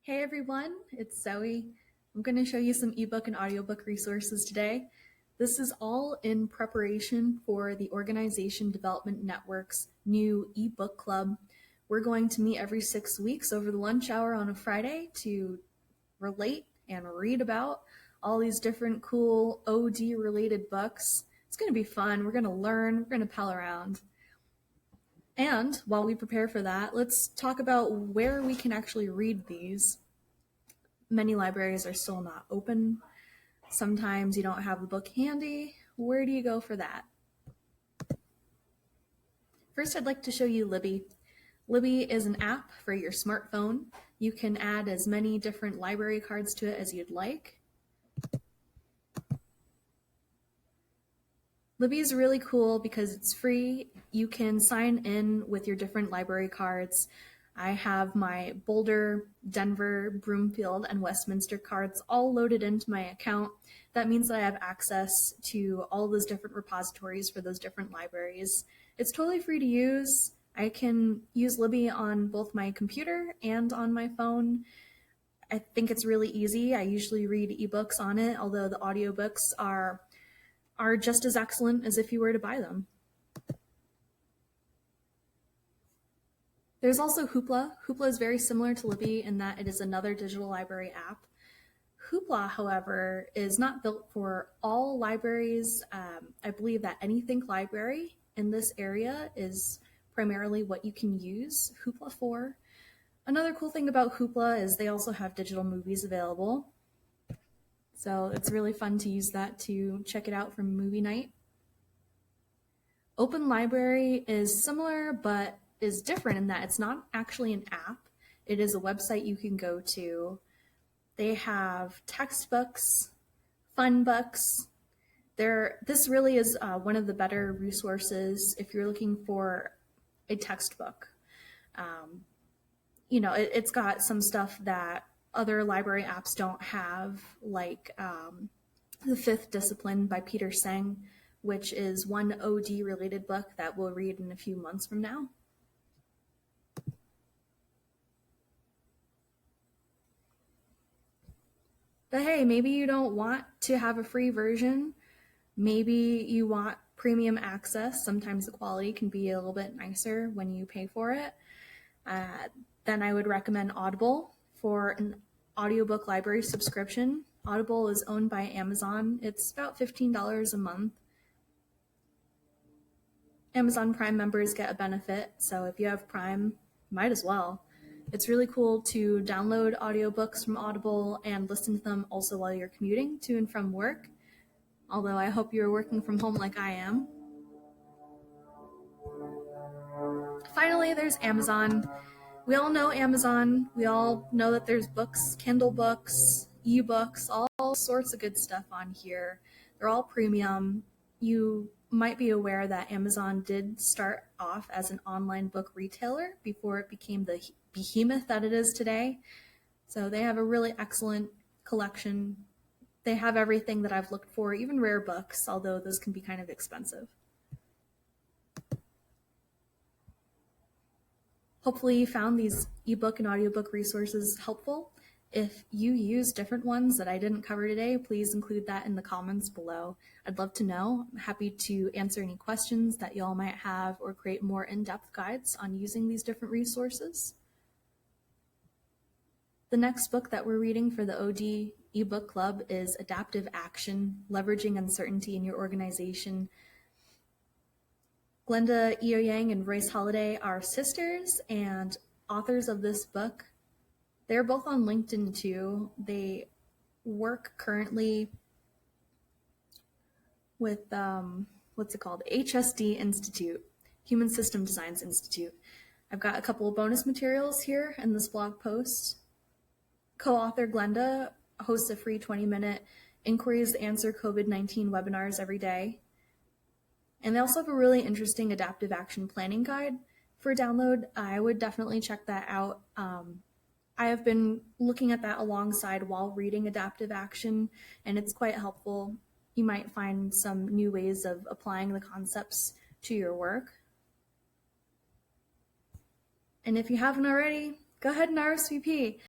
Hey everyone, it's Zoe. I'm going to show you some ebook and audiobook resources today. This is all in preparation for the Organization Development Network's new ebook club. We're going to meet every 6 weeks over the lunch hour on a Friday to relate and read about all these different cool OD related books. It's going to be fun. We're going to learn, we're going to pal around. And while we prepare for that, let's talk about where we can actually read these. Many libraries are still not open. Sometimes you don't have the book handy. Where do you go for that? First, I'd like to show you Libby. Libby is an app for your smartphone. You can add as many different library cards to it as you'd like. Libby is really cool because it's free. You can sign in with your different library cards. I have my Boulder, Denver, Broomfield, and Westminster cards all loaded into my account. That means that I have access to all those different repositories for those different libraries. It's totally free to use. I can use Libby on both my computer and on my phone. I think it's really easy. I usually read ebooks on it, although the audiobooks are just as excellent as if you were to buy them. There's also Hoopla. Hoopla is very similar to Libby in that it is another digital library app. Hoopla, however, is not built for all libraries. I believe that Anythink Library in this area is primarily what you can use Hoopla for. Another cool thing about Hoopla is they also have digital movies available. So it's really fun to use that to check it out from movie night. Open Library is similar, but is different in that it's not actually an app. It is a website you can go to. They have textbooks, fun books. This really is one of the better resources if you're looking for a textbook. It's got some stuff that other library apps don't have, like The Fifth Discipline by Peter Senge, which is one OD related book that we'll read in a few months from now. But hey, maybe you don't want to have a free version. Maybe you want premium access. Sometimes the quality can be a little bit nicer when you pay for it. Then I would recommend Audible for an audiobook library subscription. Audible is owned by Amazon. It's about $15 a month. Amazon Prime members get a benefit, so if you have Prime, might as well. It's really cool to download audiobooks from Audible and listen to them also while you're commuting to and from work, although I hope you're working from home like I am. Finally, there's Amazon. We all know Amazon. We all know that there's books, Kindle books, ebooks, all sorts of good stuff on here. They're all premium. You might be aware that Amazon did start off as an online book retailer before it became the behemoth that it is today. So they have a really excellent collection. They have everything that I've looked for, even rare books, although those can be kind of expensive. Hopefully you found these ebook and audiobook resources helpful. If you use different ones that I didn't cover today, please include that in the comments below. I'd love to know. I'm happy to answer any questions that y'all might have or create more in-depth guides on using these different resources. The next book that we're reading for the OD ebook club is Adaptive Action, Leveraging Uncertainty in Your Organization. Glenda Eo-Yang and Royce Holliday are sisters and authors of this book. They're both on LinkedIn too. They work currently with, HSD Institute, Human System Designs Institute. I've got a couple of bonus materials here in this blog post. Co-author Glenda hosts a free 20-minute Inquiries to Answer COVID-19 webinars every day. And they also have a really interesting adaptive action planning guide for download. I would definitely check that out. I have been looking at that alongside while reading adaptive action, and it's quite helpful. You might find some new ways of applying the concepts to your work. And if you haven't already, go ahead and RSVP.